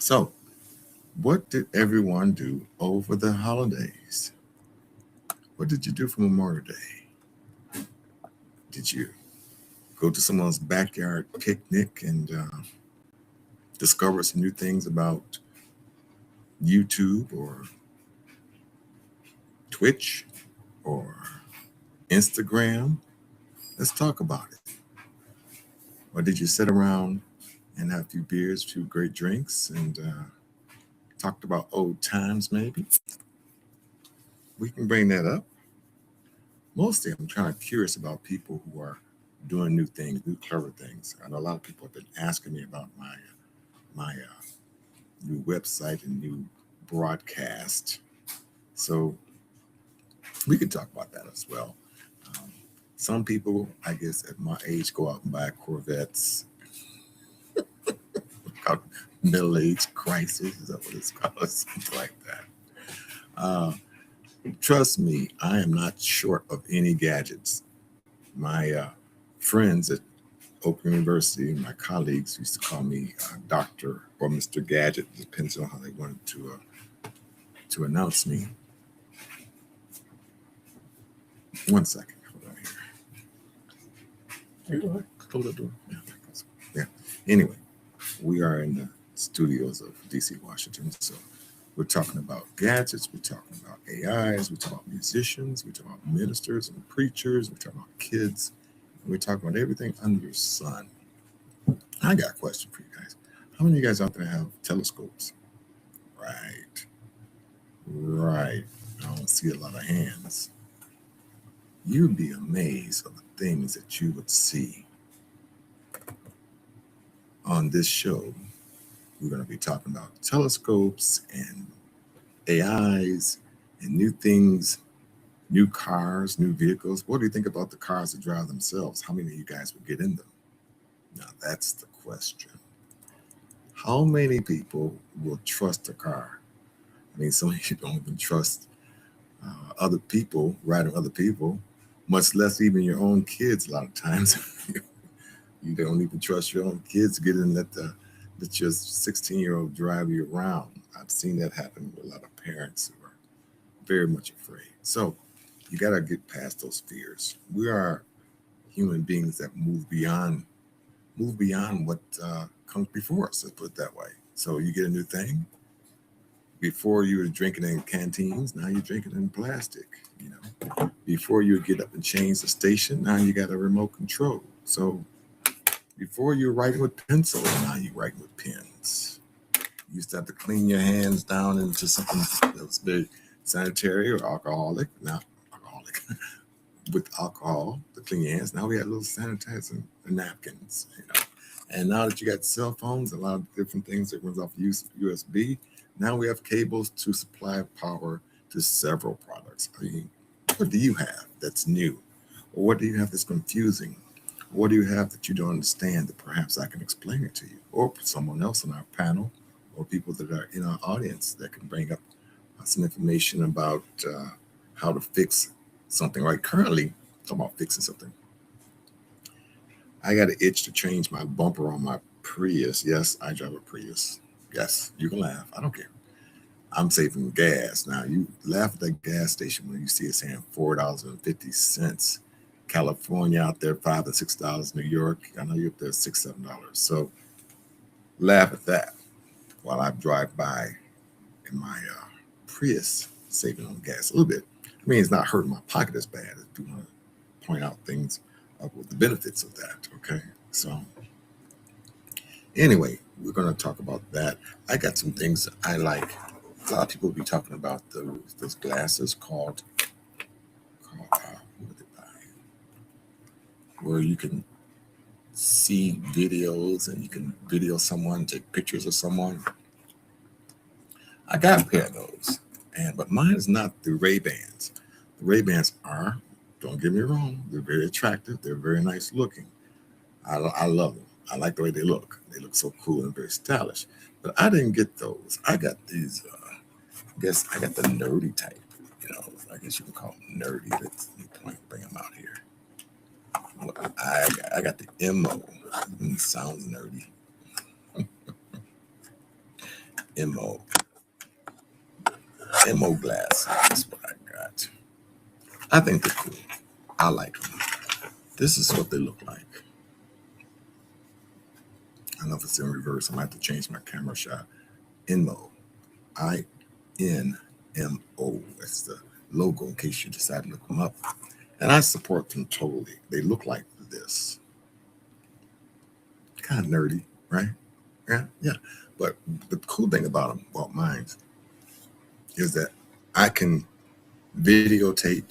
So, what did everyone do over the holidays? What did you do for Memorial Day? Did you go to someone's backyard picnic and discover some new things about YouTube or Twitch or Instagram? Let's talk about it. Or did you sit around and have a few beers, a few great drinks, and talked about old times maybe? We can bring that up. Mostly, I'm trying to curious about people who are doing new things, new clever things. I know a lot of people have been asking me about my new website and new broadcast. So we could talk about that as well. Um, some people, I guess, at my age, go out and buy Corvettes. Called middle age crisis. Is that what it's called? Something like that. Trust me, I am not short of any gadgets. My friends at Oak University, my colleagues used to call me Doctor or Mr. Gadget, depends on how they wanted to announce me. One second. Hold on here. Close the door. Yeah. Anyway, we are in the studios of DC, Washington. So we're talking about gadgets. We're talking about AIs. We're talking about musicians. We're talking about ministers and preachers. We're talking about kids. We're talking about everything under the sun. I got a question for you guys. How many of you guys out there have telescopes? Right. Right. I don't see a lot of hands. You'd be amazed of the things that you would see on this show. We're going to be talking about telescopes and AIs and new things, new cars, new vehicles. What do you think about the cars that drive themselves? How many of you guys would get in them? Now, that's the question. How many people will trust a car? I mean, some of you don't even trust other people, riding other people, much less even your own kids a lot of times. You don't even trust your own kids getting let your 16-year-old drive you around. I've seen that happen with a lot of parents who are very much afraid. So you got to get past those fears. We are human beings that move beyond what comes before us. Let's put it that way. So you get a new thing. Before you were drinking in canteens, now you're drinking in plastic. You know, before you would get up and change the station, now you got a remote control. So before you were writing with pencil, now you're writing with pens. You used to have to clean your hands down into something that was very sanitary or alcoholic. Now, alcoholic with alcohol to clean your hands. Now we have little sanitizing napkins, you know. And now that you got cell phones, a lot of different things that runs off USB. Now we have cables to supply power to several products. I mean, what do you have that's new? Or what do you have that's confusing? What do you have that you don't understand that perhaps I can explain it to you? Or someone else on our panel or people that are in our audience that can bring up some information about how to fix something. Right, currently, talking about fixing something. I got an itch to change my bumper on my Prius. Yes, I drive a Prius. Yes, you can laugh. I don't care. I'm saving gas. Now you laugh at that gas station when you see it saying $4.50. California out there $5 and $6. New York, I know you're up there $6, $7. So laugh at that while I drive by in my Prius, saving on gas a little bit. I mean, it's not hurting my pocket as bad. I do want to point out things with the benefits of that. Okay, so anyway, we're going to talk about that. I got some things I like. A lot of people will be talking about those glasses called what did they buy? Where you can see videos and you can video someone, take pictures of someone. I got a pair of those, but mine is not the Ray Bans. The Ray Bans are, don't get me wrong, they're very attractive. They're very nice looking. I love them. I like the way they look. They look so cool and very stylish. But I didn't get those. I got these. I guess I got the nerdy type. You know, I guess you can call them nerdy. Let's bring them out here. I got the MO. Sounds nerdy. MO. MO glasses. That's what I got. I think they're cool. I like them. This is what they look like. I don't know if it's in reverse. I might have to change my camera shot. INMO. INMO. That's the logo in case you decide to look them up. And I support them totally. They look like this. Kind of nerdy, right? Yeah. But the cool thing about them, about mine, is that I can videotape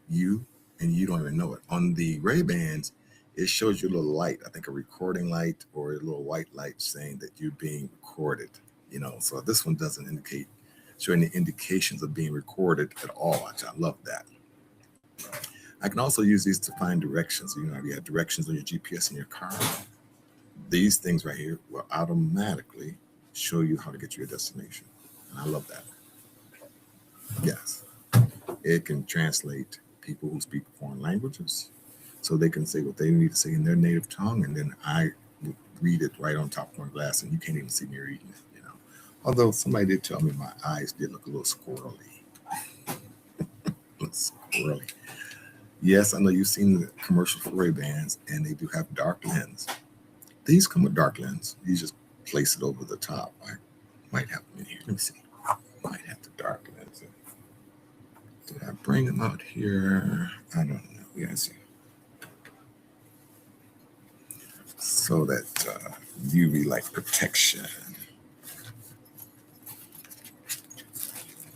you and you don't even know it. On the Ray-Bans, it shows you a little light, I think a recording light or a little white light saying that you're being recorded, So this one doesn't show any indications of being recorded at all, which I love that. I can also use these to find directions. You have directions on your GPS in your car. These things right here will automatically show you how to get to your destination. And I love that. Yes. It can translate people who speak foreign languages so they can say what they need to say in their native tongue. And then I read it right on top of my glass and you can't even see me reading it, Although somebody did tell me my eyes did look a little squirrely. Squirrely. Yes, I know you've seen the commercial for Ray-Bans and they do have dark lens. These come with dark lens. You just place it over the top. I might have them in here. Let me see. Might have the dark lens. Did I bring them out here? I don't know. Yeah, see. So that UV light protection.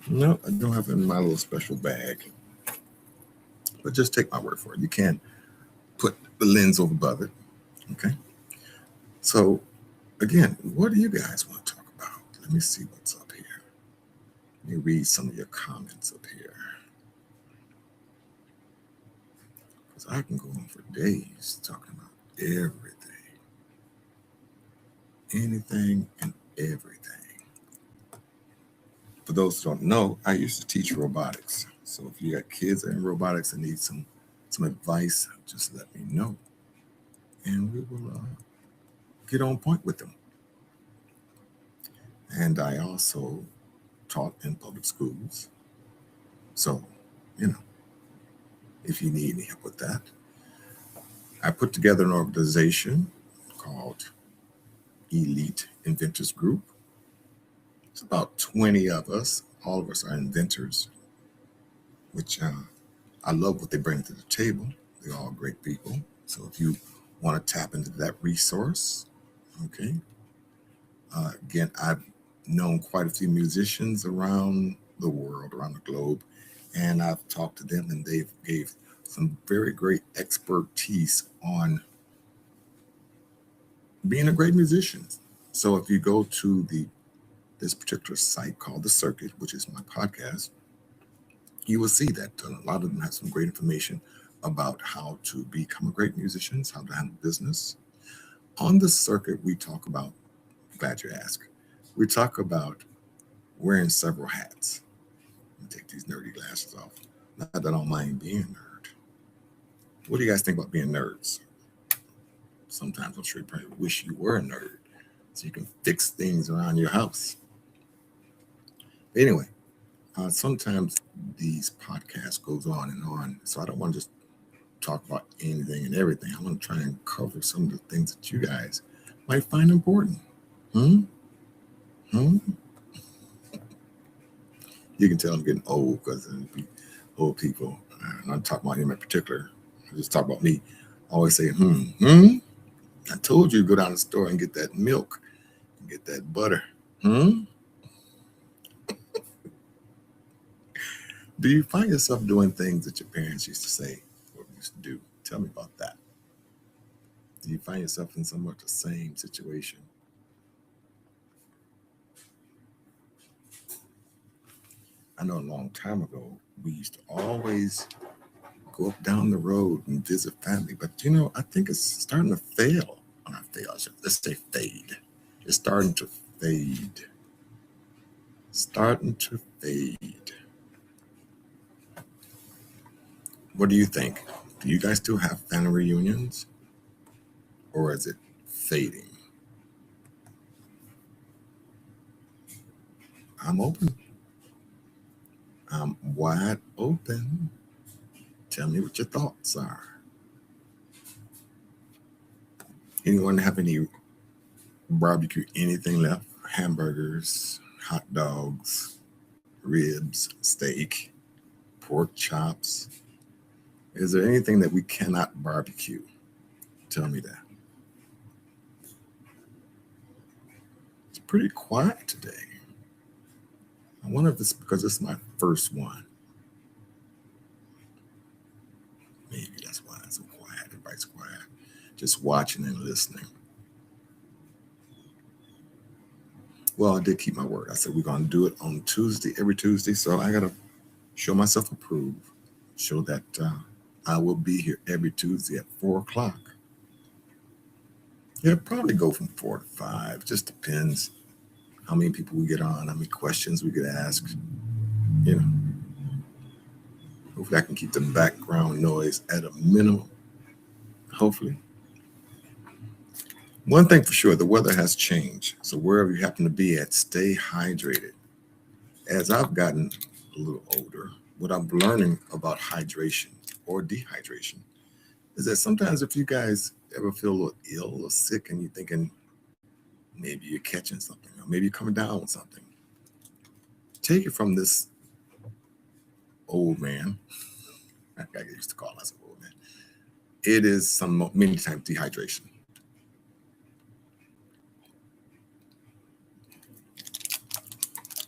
No, I don't have it in my little special bag. But just take my word for it. You can't put the lens over above it. Okay. So, again, what do you guys want to talk about? Let me see what's up here. Let me read some of your comments up here. Because I can go on for days talking about everything. Anything and everything. For those who don't know, I used to teach robotics. So if you got kids that are in robotics and need some advice, just let me know. And we will get on point with them. And I also taught in public schools. So, if you need any help with that. I put together an organization called Elite Inventors Group. It's about 20 of us. All of us are inventors, which I love what they bring to the table. They're all great people. So if you want to tap into that resource, okay. Again, I've known quite a few musicians around the world, around the globe, and I've talked to them and they've gave some very great expertise on being a great musician. So if you go to this particular site called The Circuit, which is my podcast, you will see that a lot of them have some great information about how to become a great musician, how to handle business. On The Circuit, we talk about, glad you asked, we talk about wearing several hats. Let me take these nerdy glasses off. Not that I don't mind being a nerd. What do you guys think about being nerds? Sometimes I'm sure you probably wish you were a nerd so you can fix things around your house. Anyway, sometimes these podcasts goes on and on, so I don't want to just talk about anything and everything. I want to try and cover some of the things that you guys might find important. You can tell I'm getting old because old people. I'm not talking about him in particular. I just talk about me. I always say, I told you to go down to the store and get that milk and get that butter. Do you find yourself doing things that your parents used to say or used to do? Tell me about that. Do you find yourself in somewhat the same situation? I know a long time ago, we used to always go up down the road and visit family. But, I think it's starting to fail. Not fail, let's say fade. It's starting to fade. Starting to fade. What do you think? Do you guys still have family reunions? Or is it fading? I'm open. I'm wide open. Tell me what your thoughts are. Anyone have any barbecue anything left? Hamburgers, hot dogs, ribs, steak, pork chops. Is there anything that we cannot barbecue? Tell me that. It's pretty quiet today. I wonder if it's because it's my first one. Maybe that's why it's so quiet. Everybody's quiet. Just watching and listening. Well, I did keep my word. I said we're going to do it on Tuesday, every Tuesday. So I got to show myself approved, show that I will be here every Tuesday at 4 o'clock. It'll probably go from 4 to 5. It just depends how many people we get on, how many questions we get asked. You know, hopefully I can keep the background noise at a minimum. Hopefully. One thing for sure, the weather has changed. So wherever you happen to be at, stay hydrated. As I've gotten a little older, what I'm learning about hydration or dehydration is that sometimes if you guys ever feel a little ill or sick and you're thinking maybe you're catching something or maybe you're coming down with something, take it from this old man. I used to call myself old man. It is many times dehydration.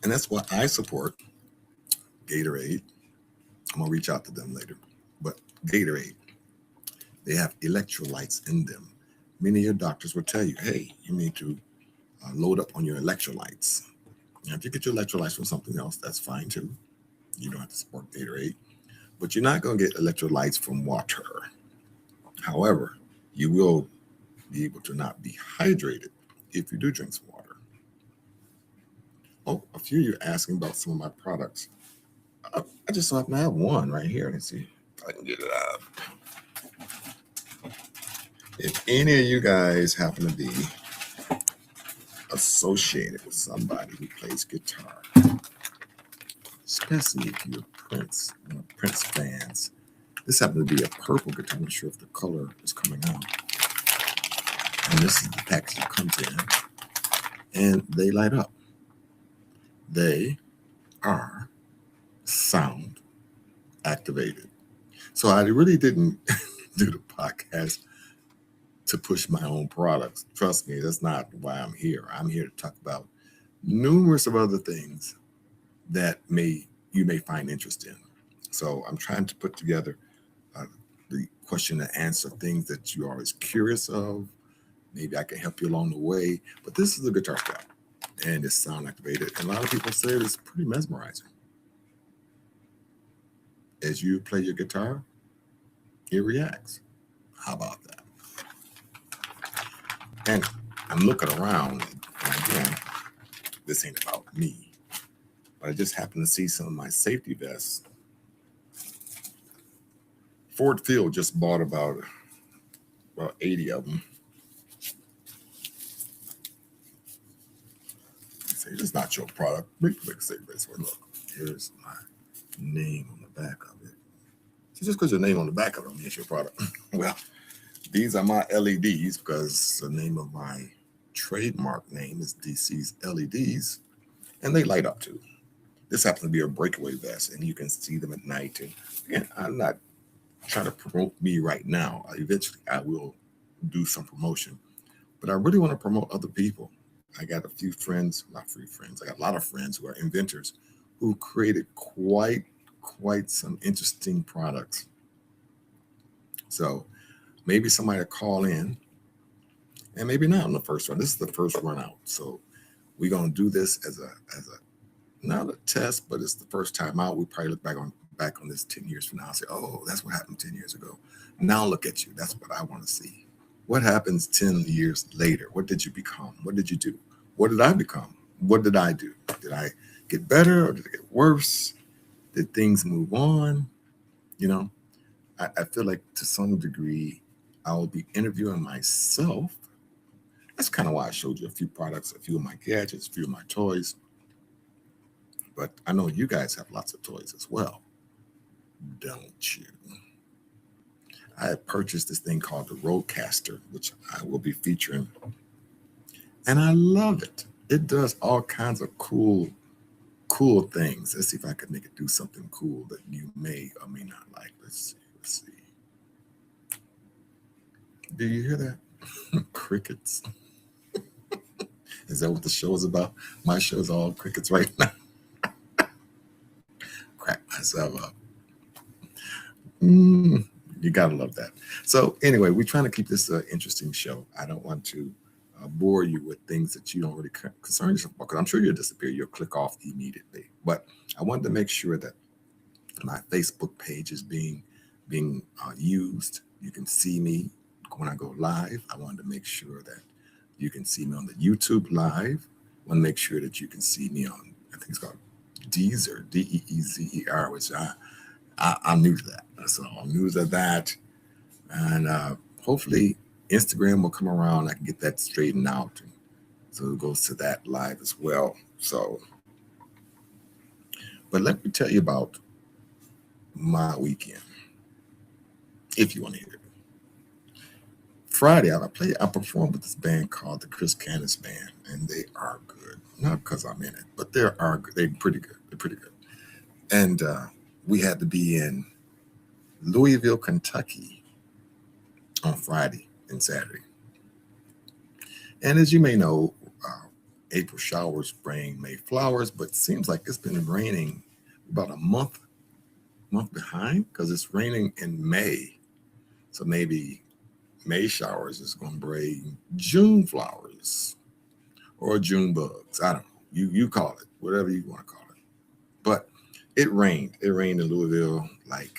And that's why I support Gatorade. I'm going to reach out to them later. But Gatorade, they have electrolytes in them. Many of your doctors will tell you, hey, you need to load up on your electrolytes. Now, if you get your electrolytes from something else, that's fine too. You don't have to support Gatorade. But you're not going to get electrolytes from water. However, you will be able to not be hydrated if you do drink some water. Oh, a few of you are asking about some of my products. I just so happen to have one right here. Let's see if I can get it out. If any of you guys happen to be associated with somebody who plays guitar, especially if you're Prince, Prince fans, this happened to be a purple guitar. I'm not sure if the color is coming out. And this is the package that comes in, and they light up. They are sound activated. So I really didn't do the podcast to push my own products. Trust me, that's not why I'm here. I'm here to talk about numerous of other things that you may find interest in. So I'm trying to put together the question and answer things that you're always curious of. Maybe I can help you along the way. But this is a guitar strap, and it's sound activated. And a lot of people say it's pretty mesmerizing. As you play your guitar, it reacts. How about that? And I'm looking around, and again, this ain't about me, but I just happened to see some of my safety vests. Ford Field just bought about 80 of them. Say it's not your product. Look, here's my name on the back of it. So just because your name on the back of it means your product. Well, these are my LEDs because the name of my trademark name is DC's LEDs, and they light up too. This happens to be a breakaway vest, and you can see them at night. And again, I'm not trying to promote me right now. Eventually, I will do some promotion, but I really want to promote other people. I got a few friends, not few friends. I got a lot of friends who are inventors who created quite some interesting products. So maybe somebody will call in, and maybe not on the first run. This is the first run out, so we're gonna do this as a not a test, but it's the first time out. We probably look back on this 10 years from now and say, oh, that's what happened 10 years ago. Now look at you. That's what I want to see. What happens 10 years later? What did you become? What did you do? What did I become? What did I do? Did I get better or did it get worse? Did things move on? You know, I feel like to some degree, I will be interviewing myself. That's kind of why I showed you a few products, a few of my gadgets, a few of my toys. but I know you guys have lots of toys as well, don't you? I have purchased this thing called the Rodecaster, which I will be featuring, and I love it. It does all kinds of cool things. Let's see if I can make it do something cool that you may or may not like. Let's see. Do you hear that? Crickets. Is that what the show is about? My show's all crickets right now. Crack myself up. You gotta love that. So anyway, we're trying to keep this an interesting show. I don't want to bore you with things that you don't really concern yourself about, because I'm sure you'll disappear. You'll click off immediately. But I wanted to make sure that my Facebook page is being used. You can see me when I go live. I wanted to make sure that you can see me on the YouTube live. I want to make sure that you can see me on, I think it's called Deezer, Deezer, which I'm new to that. So I'm new to that. And hopefully Instagram will come around. I can get that straightened out. And so it goes to that live as well. So, but let me tell you about my weekend, if you want to hear it. Friday, I performed with this band called the Chris Candice Band, and they are good. Not because I'm in it, but they're pretty good. They're pretty good. And we had to be in Louisville, Kentucky on Friday and Saturday. And as you may know, April showers bring May flowers, but it seems like it's been raining about a month behind, because it's raining in May. So maybe May showers is going to bring June flowers or June bugs. I don't know. You call it whatever you want to call it. But it rained. It rained in Louisville like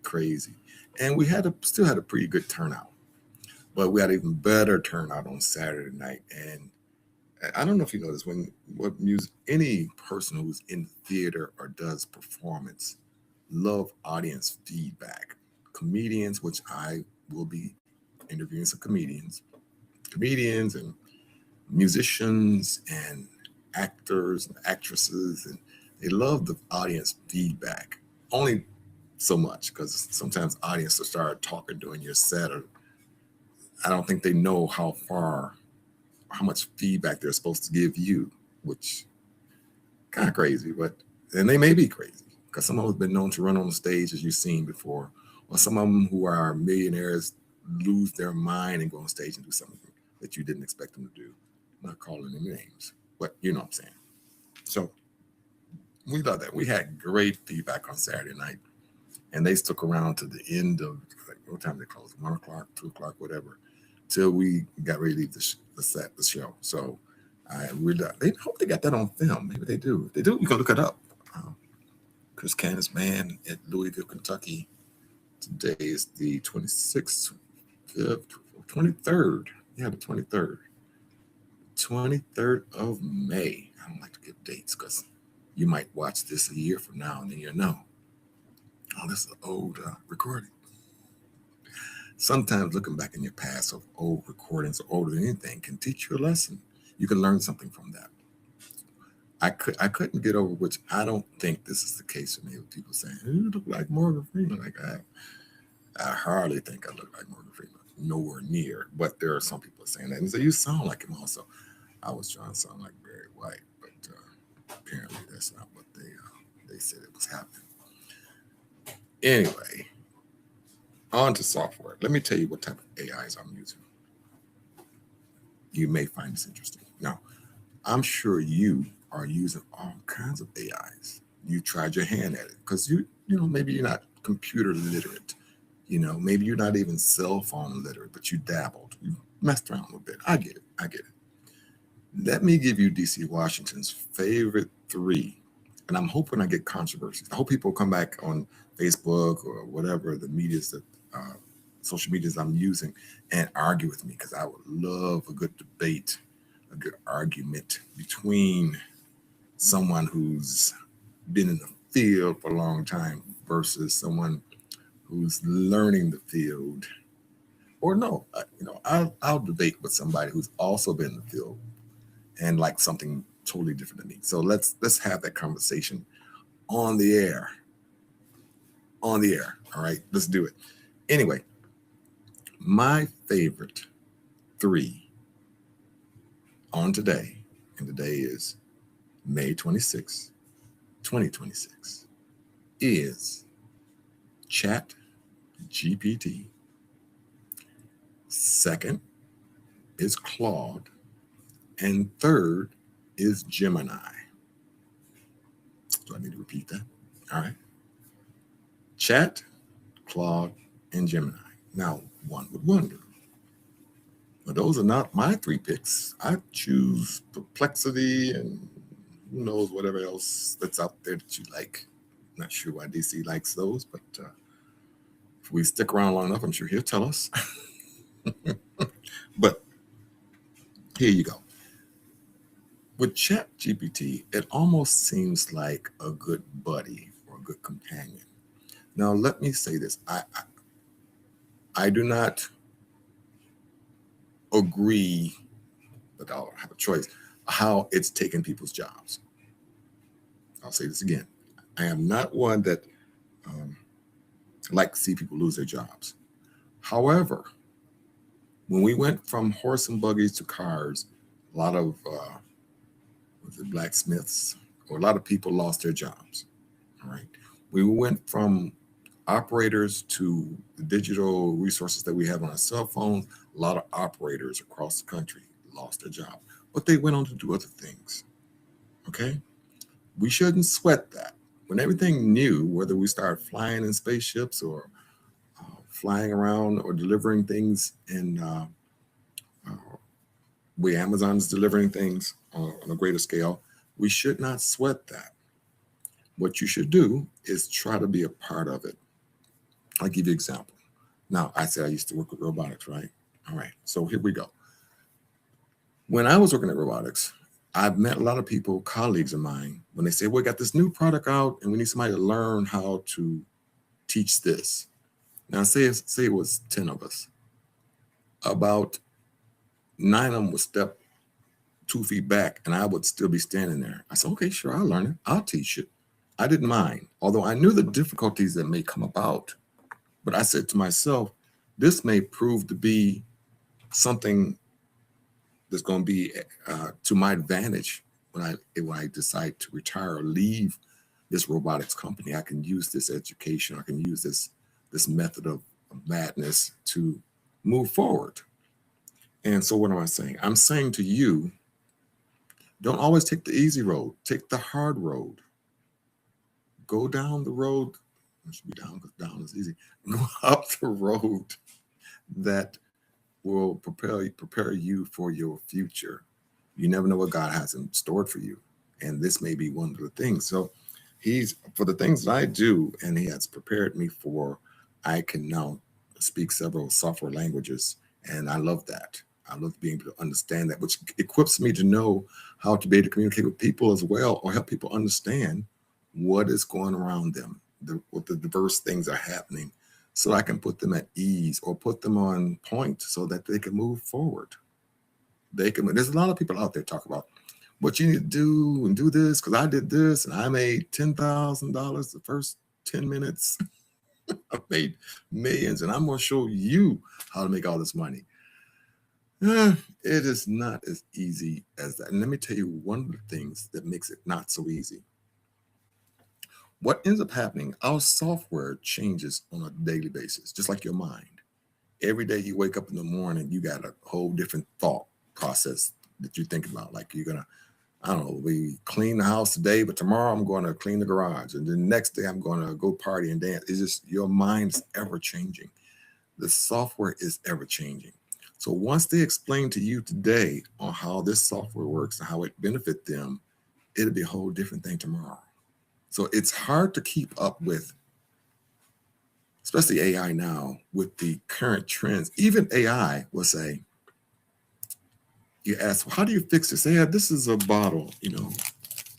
crazy. And we still had a pretty good turnout. But we had an even better turnout on Saturday night. And I don't know if you know this, any person who's in theater or does performance love audience feedback. Comedians, which I will be interviewing some comedians and musicians and actors and actresses, and they love the audience feedback. Only so much, because sometimes audience will start talking during your set, or I don't think they know how much feedback they're supposed to give you, which kind of crazy, and they may be crazy, because some of them have been known to run on the stage, as you've seen before, or some of them who are millionaires lose their mind and go on stage and do something that you didn't expect them to do. I'm not calling them names, but you know what I'm saying. So we love that. We had great feedback on Saturday night, and they stuck around to the end of, like, what time they closed? 1 o'clock, 2 o'clock, whatever, till we got ready to leave the show. So I hope they got that on film. Maybe they do. If they do, you can look it up. Chris Candice Band at Louisville, Kentucky. Today is the 26th, 23rd. Yeah, the 23rd. 23rd of May. I don't like to give dates, because you might watch this a year from now and then you'll know. Oh, this is an old recording. Sometimes looking back in your past of old recordings, or older than anything, can teach you a lesson. You can learn something from that. I couldn't get over, which I don't think this is the case for me, with people saying, you look like Morgan Freeman. Like, I hardly think I look like Morgan Freeman. Nowhere near. But there are some people saying that. And so you sound like him also. I was trying to sound like Barry White, but apparently that's not what they said it was happening. Anyway, on to software. Let me tell you what type of AIs I'm using. You may find this interesting. Now, I'm sure you are using all kinds of AIs. You tried your hand at it, because maybe you're not computer literate. Maybe you're not even cell phone literate, but you dabbled. You messed around a little bit. I get it. Let me give you DC Washington's favorite 3. And I'm hoping I get controversies. I hope people come back on Facebook or whatever the medias that social medias I'm using and argue with me, because I would love a good debate, a good argument between someone who's been in the field for a long time versus someone who's learning the field. Or no, I'll debate with somebody who's also been in the field and like something totally different than me. So let's have that conversation on the air. On the air. All right, let's do it. Anyway, my favorite 3 on today, and today is May 26, 2026, is Chat GPT. Second is Claude. And third is Gemini. Do I need to repeat that? All right. Chat, Claude, and Gemini. Now, one would wonder, but those are not my 3 picks. I choose Perplexity and who knows whatever else that's out there that you like. Not sure why DC likes those, but if we stick around long enough, I'm sure he'll tell us. But here you go. With Chat GPT, it almost seems like a good buddy or a good companion. Now, let me say this. I do not agree, but I'll have a choice, how it's taken people's jobs. I'll say this again. I am not one that like to see people lose their jobs. However, when we went from horse and buggies to cars, a lot of was it blacksmiths or a lot of people lost their jobs. All right. We went from operators to the digital resources that we have on our cell phones. A lot of operators across the country lost their job, but they went on to do other things. Okay. We shouldn't sweat that. When everything new, whether we start flying in spaceships or flying around or delivering things in where Amazon's delivering things on a greater scale, we should not sweat that. What you should do is try to be a part of it. I'll give you an example. Now, I said I used to work with robotics, right? All right, so here we go. When I was working at robotics, I've met a lot of people, colleagues of mine, when they say, we got this new product out and we need somebody to learn how to teach this. Now, say it was 10 of us. About 9 of them would step 2 feet back and I would still be standing there. I said, okay, sure, I'll learn it. I'll teach it. I didn't mind, although I knew the difficulties that may come about. But I said to myself, this may prove to be something that's going to be to my advantage when I decide to retire or leave this robotics company. I can use this education. I can use this method of madness to move forward. And so what am I saying? I'm saying to you, don't always take the easy road. Take the hard road. Go down the road. It should be down because down is easy. Go up the road that will prepare you for your future. You never know what God has in store for you. And this may be one of the things. So he's for the things that I do, and he has prepared me for, I can now speak several software languages. And I love that. I love being able to understand that, which equips me to know how to be able to communicate with people as well, or help people understand what is going around them, what the diverse things are happening, so I can put them at ease or put them on point so that they can move forward. There's a lot of people out there talk about what you need to do and do this because I did this and I made $10,000 the first 10 minutes. I made millions and I'm going to show you how to make all this money. It is not as easy as that. And let me tell you one of the things that makes it not so easy. What ends up happening, our software changes on a daily basis, just like your mind. Every day you wake up in the morning, you got a whole different thought process that you're thinking about. Like you're going to, I don't know, we clean the house today, but tomorrow I'm going to clean the garage. And the next day I'm going to go party and dance. It's just your mind's ever changing. The software is ever changing. So once they explain to you today on how this software works and how it benefits them, it'll be a whole different thing tomorrow. So it's hard to keep up with, especially AI now, with the current trends. Even AI will say, you ask, well, how do you fix this? Say, this is a bottle,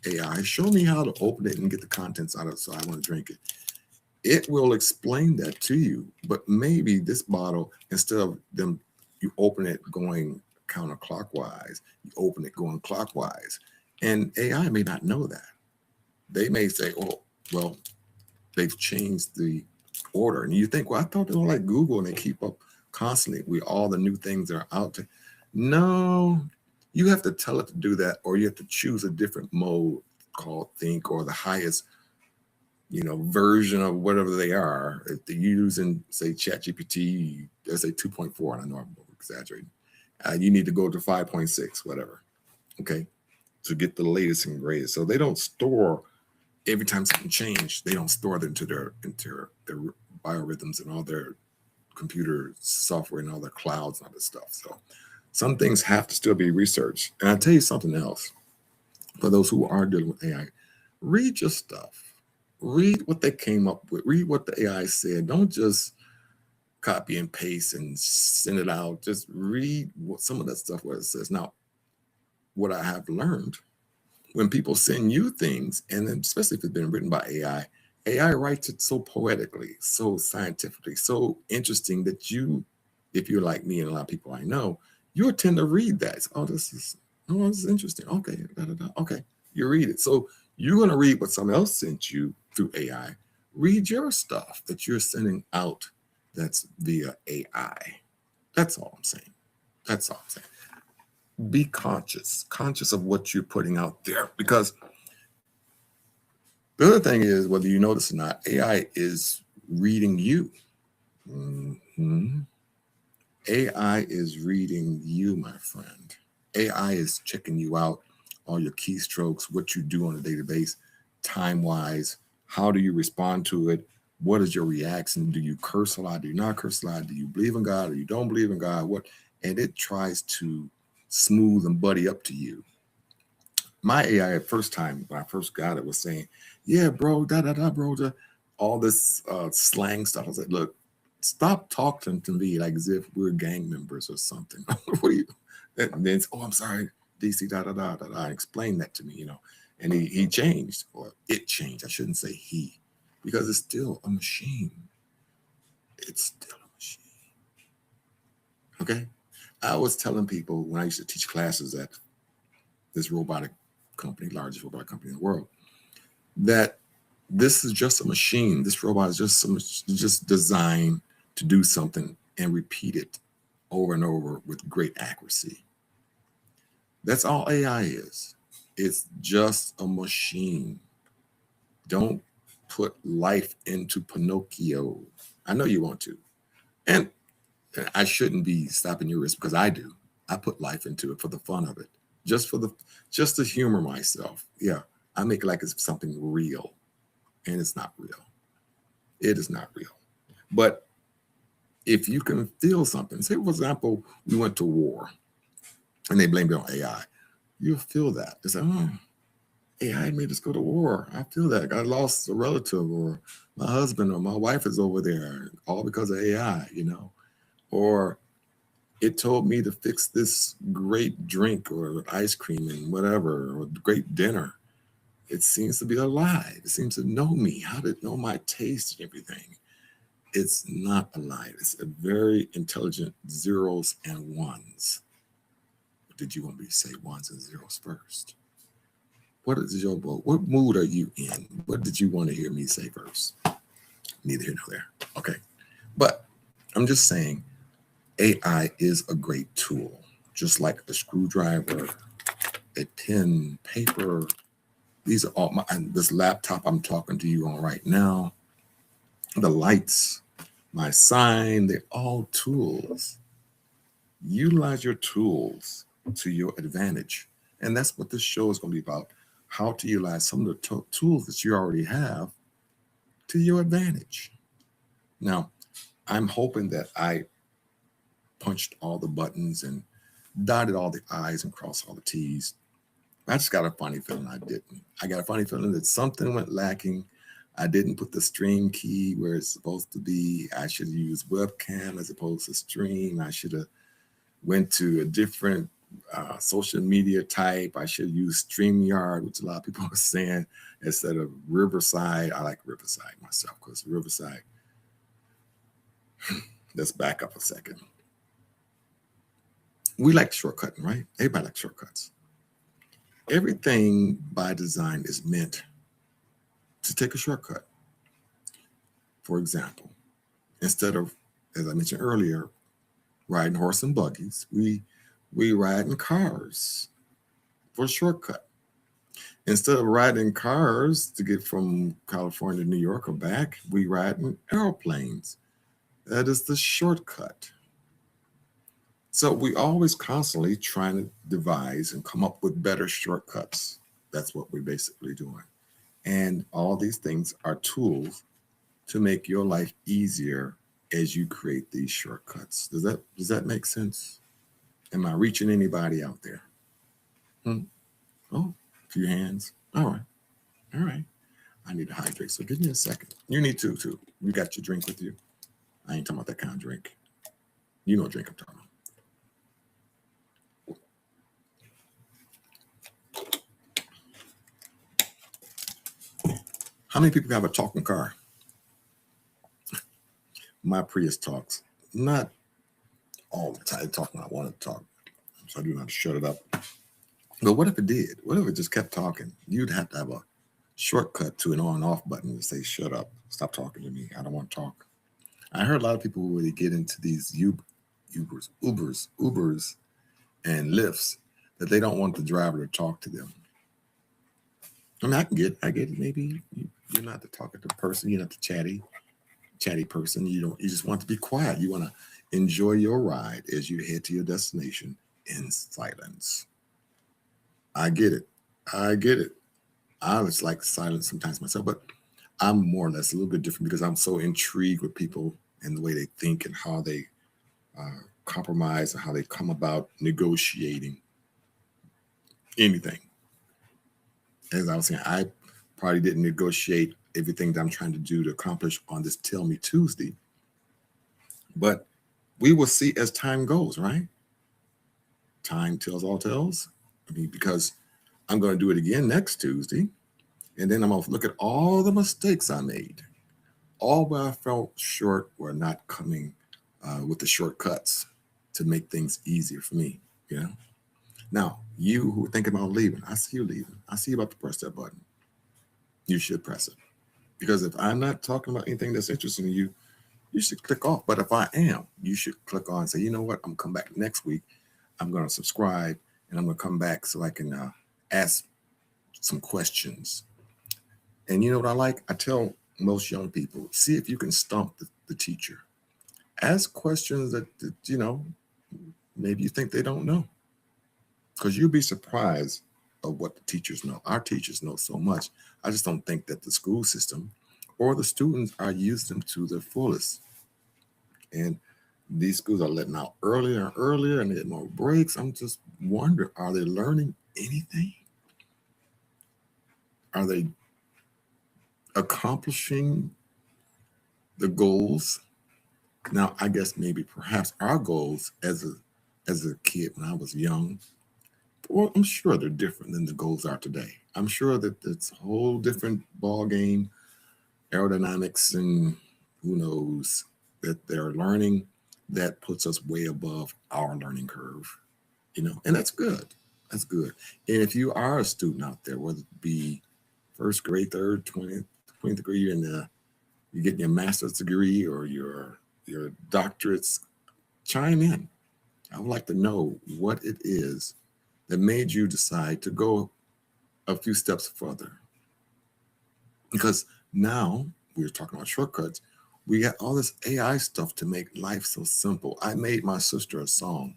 AI, show me how to open it and get the contents out of it so I want to drink it. It will explain that to you, but maybe this bottle, instead of you open it going counterclockwise, you open it going clockwise. And AI may not know that. They may say, oh, well, they've changed the order. And you think, well, I thought they were like Google and they keep up constantly with all the new things that are out there. No, you have to tell it to do that, or you have to choose a different mode called Think, or the highest, version of whatever they are. If they're using, say, ChatGPT, let's say 2.4, and I know I'm exaggerating. You need to go to 5.6, whatever. Okay, to get the latest and greatest. So they don't store every time something changes. They don't store it into their biorhythms and all their computer software and all their clouds and all this stuff. So some things have to still be researched. And I'll tell you something else. For those who are dealing with AI, read your stuff. Read what they came up with. Read what the AI said. Don't just copy and paste and send it out. Just read what some of that stuff what it says. Now, what I have learned, when people send you things, and then especially if it's been written by AI writes it so poetically, so scientifically, so interesting that you, if you're like me and a lot of people I know, you'll tend to read that. It's, this is interesting. Okay, okay, you read it. So you're going to read what someone else sent you through AI. Read your stuff that you're sending out that's via AI. That's all I'm saying. That's all I'm saying. Be conscious of what you're putting out there, because the other thing is, whether you notice or not, AI is reading you. Mm-hmm. AI is reading you, my friend. AI is checking you out, all your keystrokes, what you do on a daily basis, time-wise. How do you respond to it? What is your reaction? Do you curse a lot? Do you not curse a lot? Do you believe in God or you don't believe in God? What? And it tries to smooth and buddy up to you. My AI at first time, when I first got it, was saying, yeah, bro, bro, all this slang stuff. I was like, look, stop talking to me like as if we're gang members or something. What do you? And then, oh, I'm sorry, DC, Explain that to me, And he changed, or it changed. I shouldn't say he, because it's still a machine. It's still a machine. Okay? I was telling people when I used to teach classes at this robotic company, largest robotic company in the world, that this is just a machine. This robot is just designed to do something and repeat it over and over with great accuracy. That's all AI is. It's just a machine. Don't put life into Pinocchio. I know you want to. And I shouldn't be stopping your wrist, because I do. I put life into it for the fun of it. Just to humor myself. Yeah. I make it like it's something real. And it's not real. It is not real. But if you can feel something, say, for example, we went to war and they blamed it on AI, you'll feel that. It's like, AI made us go to war. I feel that. I lost a relative, or my husband or my wife is over there, all because of AI, Or it told me to fix this great drink or ice cream and whatever, or great dinner. It seems to be alive. It seems to know me. How did it know my taste and everything? It's not alive. It's a very intelligent zeros and ones. Did you want me to say ones and zeros first? What is your vote? What mood are you in? What did you want to hear me say first? Neither here nor there. Okay. But I'm just saying, AI is a great tool, just like a screwdriver, a pen, paper. These are all this laptop I'm talking to you on right now, the lights, my sign, they're all tools. Utilize your tools to your advantage. And that's what this show is going to be about, how to utilize some of the tools that you already have to your advantage. Now, I'm hoping that I punched all the buttons and dotted all the I's and crossed all the T's. I just got a funny feeling I didn't. I got a funny feeling that something went lacking. I didn't put the stream key where it's supposed to be. I should have used webcam as opposed to stream. I should have went to a different social media type. I should use StreamYard, which a lot of people are saying, instead of Riverside. I like Riverside myself, because Riverside, let's back up a second. We like shortcutting, right? Everybody likes shortcuts. Everything by design is meant to take a shortcut. For example, instead of, as I mentioned earlier, riding horse and buggies, we ride in cars for a shortcut. Instead of riding cars to get from California to New York or back, we ride in airplanes. That is the shortcut. So we always constantly trying to devise and come up with better shortcuts. That's what we're basically doing. And all these things are tools to make your life easier as you create these shortcuts. Does that make sense? Am I reaching anybody out there? Hmm? Oh, a few hands. All right. All right. I need to hydrate. So give me a second. You need to too. You got your drink with you. I ain't talking about that kind of drink. You know what drink I'm talking about. How many people have a talking car? My Prius talks. Not all the time talking I want to talk. So I do not shut it up. But what if it did? What if it just kept talking? You'd have to have a shortcut to an on and off button to say, shut up, stop talking to me. I don't want to talk. I heard a lot of people who really get into these Ubers and Lyfts that they don't want the driver to talk to them. I mean, I get it. Maybe you're not the talkative person. You're not the chatty person. You just want to be quiet. You want to enjoy your ride as you head to your destination in silence. I get it. I get it. I just like silence sometimes myself, but I'm more or less a little bit different because I'm so intrigued with people and the way they think and how they compromise and how they come about negotiating anything. As I was saying, I probably didn't negotiate everything that I'm trying to do to accomplish on this Tell Me Tuesday, but we will see as time goes, right? Time tells all tales. I mean, because I'm going to do it again next Tuesday, and then I'm going to look at all the mistakes I made, all where I fell short or not coming with the shortcuts to make things easier for me, you know? Now, you who are thinking about leaving, I see you leaving. I see you about to press that button. You should press it. Because if I'm not talking about anything that's interesting to you, you should click off. But if I am, you should click on and say, you know what, I'm going to come back next week. I'm going to subscribe and I'm going to come back so I can ask some questions. And you know what I like? I tell most young people, see if you can stump the teacher. Ask questions that, you know, maybe you think they don't know. Because you'll be surprised of what the teachers know. Our teachers know so much. I just don't think that the school system or the students are using them to their fullest. And these schools are letting out earlier and earlier and they get more breaks. I'm just wondering, are they learning anything? Are they accomplishing the goals? Now, I guess maybe perhaps our goals as a kid when I was young, well, I'm sure they're different than the goals are today. I'm sure that it's a whole different ball game, aerodynamics, and who knows that they're learning that puts us way above our learning curve, you know, and that's good. That's good. And if you are a student out there, whether it be first grade, third, 20th grade, and you're getting your master's degree or your doctorates, chime in. I would like to know what it is that made you decide to go a few steps further. Because now we're talking about shortcuts. We got all this AI stuff to make life so simple. I made my sister a song,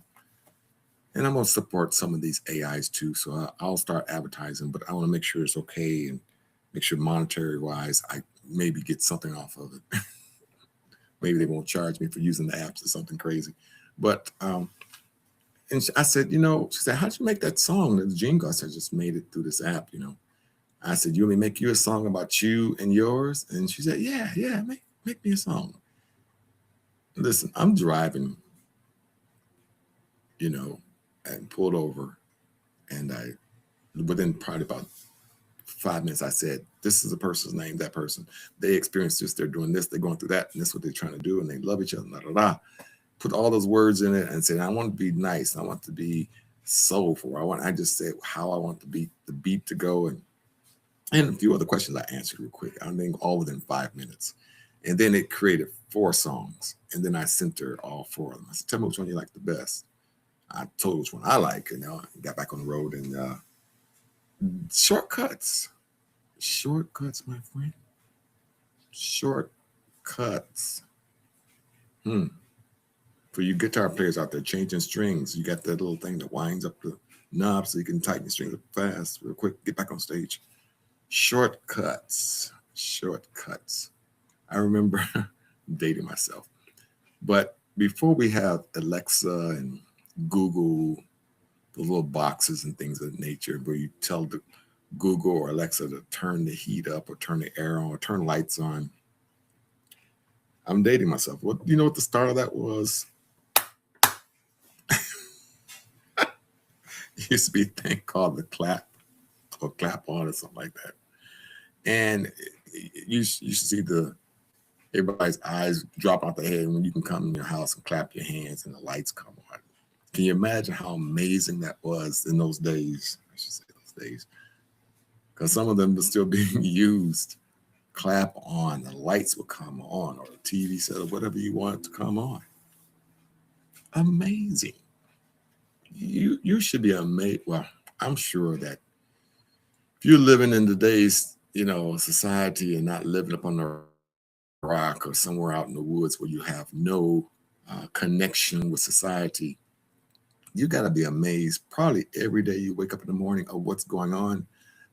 and I'm going to support some of these AIs too. So I'll start advertising, but I want to make sure it's okay and make sure monetary wise, I maybe get something off of it. Maybe they won't charge me for using the apps or something crazy. But and I said, you know, she said, how'd you make that song? The jingle, I said, just made it through this app, you know. I said, you want me to make you a song about you and yours? And she said, yeah, make me a song. Listen, I'm driving, you know, and pulled over. And within probably about 5 minutes, I said, this is the person's name, that person. They experienced this, they're doing this, they're going through that, and this is what they're trying to do, and they love each other, da, da, da. Put all those words in it and said, I want to be nice. I want to be soulful. I just said how I want the beat to go, and a few other questions I answered real quick. I think all within 5 minutes. And then it created 4 songs. And then I sent her all 4 of them. I said, tell me which one you like the best. I told her which one I like, and I got back on the road and shortcuts. Shortcuts, my friend. Shortcuts. For you guitar players out there changing strings, you got that little thing that winds up the knob so you can tighten your strings up fast, real quick, get back on stage. Shortcuts. Shortcuts. I remember dating myself. But before we have Alexa and Google, the little boxes and things of that nature, where you tell the Google or Alexa to turn the heat up or turn the air on or turn lights on, I'm dating myself. What you know what the start of that was? It used to be a thing called the clap or clap on or something like that. And you should see everybody's eyes drop out the head when you can come in your house and clap your hands and the lights come on. Can you imagine how amazing that was in those days? I should say those days. Because some of them were still being used. Clap on, the lights will come on, or the TV set, or whatever you want to come on. Amazing. You should be amazed. Well, I'm sure that if you're living in today's society and not living up on the rock or somewhere out in the woods where you have no connection with society, you got to be amazed probably every day you wake up in the morning of what's going on.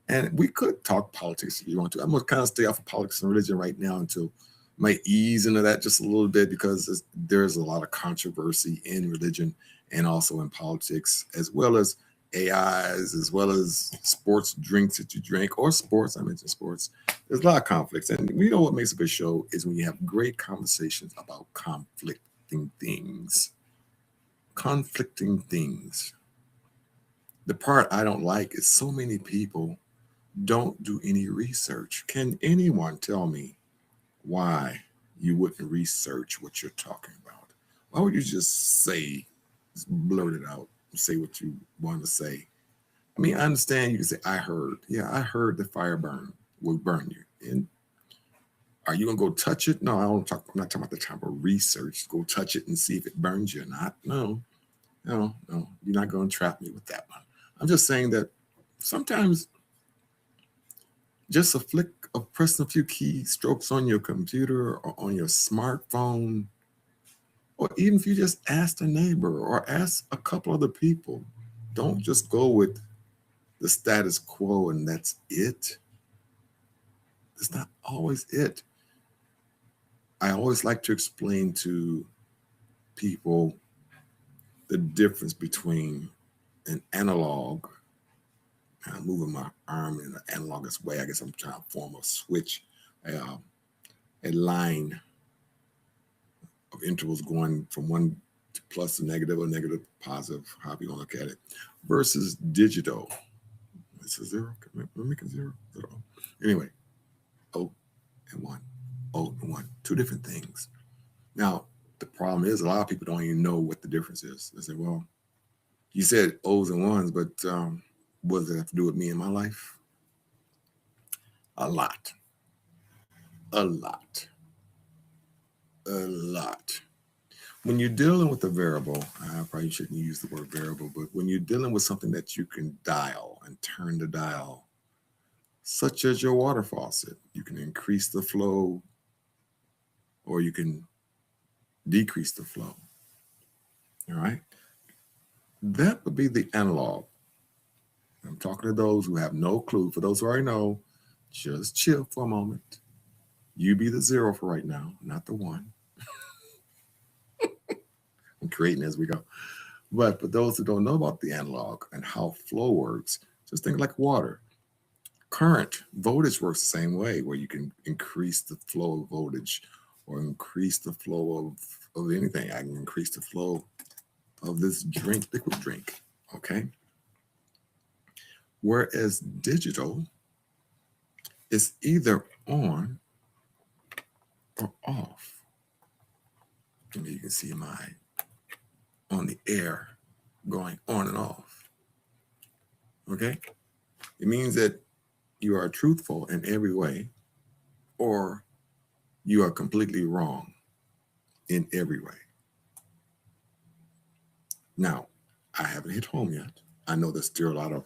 And we could talk politics if you want to. I'm going to kind of stay off of politics and religion right now until might ease into that just a little bit, because there's a lot of controversy in religion and also in politics, as well as AIs, as well as sports drinks that you drink, or sports. I mentioned sports. There's a lot of conflicts. And we know what makes a good show is when you have great conversations about conflicting things. Conflicting things. The part I don't like is so many people don't do any research. Can anyone tell me why you wouldn't research what you're talking about? Why would you just blurt it out, say what you want to say? I mean, I understand you can say, I heard. Yeah, I heard the fire will burn you. And are you going to go touch it? No, I'm not talking about the type of research. Go touch it and see if it burns you or not. No. You're not going to trap me with that one. I'm just saying that sometimes just a flick of pressing a few keystrokes on your computer or on your smartphone, or even if you just ask a neighbor or ask a couple other people, don't just go with the status quo and that's it. It's not always it. I always like to explain to people the difference between an analog. I'm moving my arm in an analogous way. I guess I'm trying to form a switch, a line of intervals going from one to plus to negative or negative to positive, however you want to look at it, versus digital. It's a zero. We're making zero. Anyway, 0 and 1, 0 and 1, 2 different things. Now, the problem is a lot of people don't even know what the difference is. They say, well, you said O's and 1s, but what does it have to do with me in my life? A lot. A lot. A lot. When you're dealing with a variable, I probably shouldn't use the word variable, but when you're dealing with something that you can dial and turn the dial, such as your water faucet, you can increase the flow or you can decrease the flow. All right. That would be the analog. I'm talking to those who have no clue. For those who already know, just chill for a moment. You be the 0 for right now, not the 1. I'm creating as we go. But for those who don't know about the analog and how flow works, just think like water. Current voltage works the same way, where you can increase the flow of voltage or increase the flow of anything. I can increase the flow of this liquid drink. Okay. Whereas digital is either on or off. And you can see my on the air going on and off. Okay. It means that you are truthful in every way, or you are completely wrong in every way. Now, I haven't hit home yet. I know there's still a lot of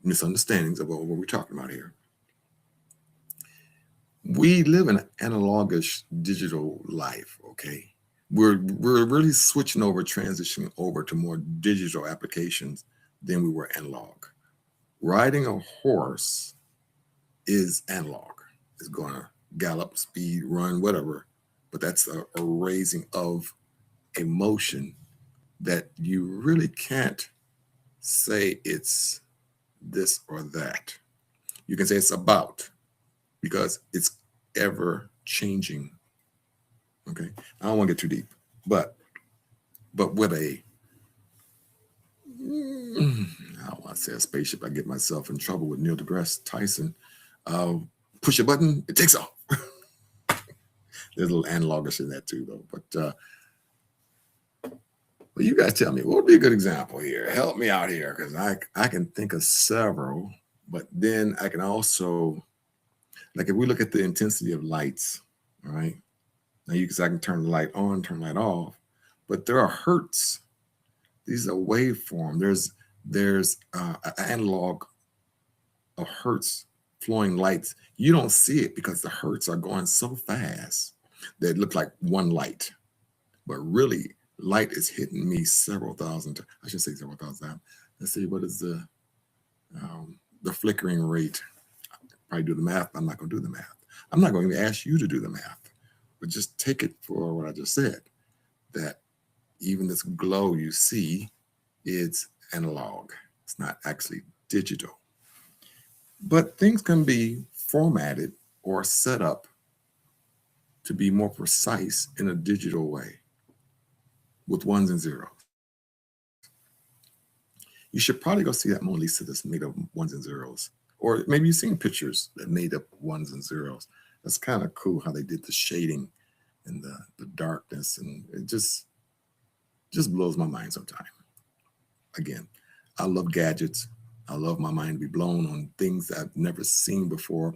misunderstandings about what we're talking about here. We live in an analogish digital life, okay? We're really switching over, transitioning over to more digital applications than we were analog. Riding a horse is analog. It's going to gallop, speed, run, whatever, but that's a raising of emotion that you really can't say it's this or that. You can say it's about, because it's ever changing. Okay. I don't want to get too deep, but with a I don't want to say a spaceship. I get myself in trouble with Neil deGrasse Tyson. Push a button, it takes off. There's a little analogish in that too, though. But you guys tell me, what would be a good example here? Help me out here, because I can think of several, but then I can also, like if we look at the intensity of lights, all right? Now I can turn the light on, turn the light off, but there are hertz. These are waveform. There's an analog of hertz flowing lights. You don't see it because the hertz are going so fast that it looks like one light, but really light is hitting me several thousand. I should say several thousand times. Let's see, what is the flickering rate? Probably do the math. I'm not going to do the math. I'm not going to ask you to do the math, but just take it for what I just said. That even this glow you see, it's analog. It's not actually digital. But things can be formatted or set up to be more precise in a digital way with ones and zeros. You should probably go see that Mona Lisa that's made of ones and zeros. Or maybe you've seen pictures that made up ones and zeros. That's kind of cool how they did the shading and the darkness. And it just blows my mind sometimes. Again, I love gadgets. I love my mind to be blown on things that I've never seen before.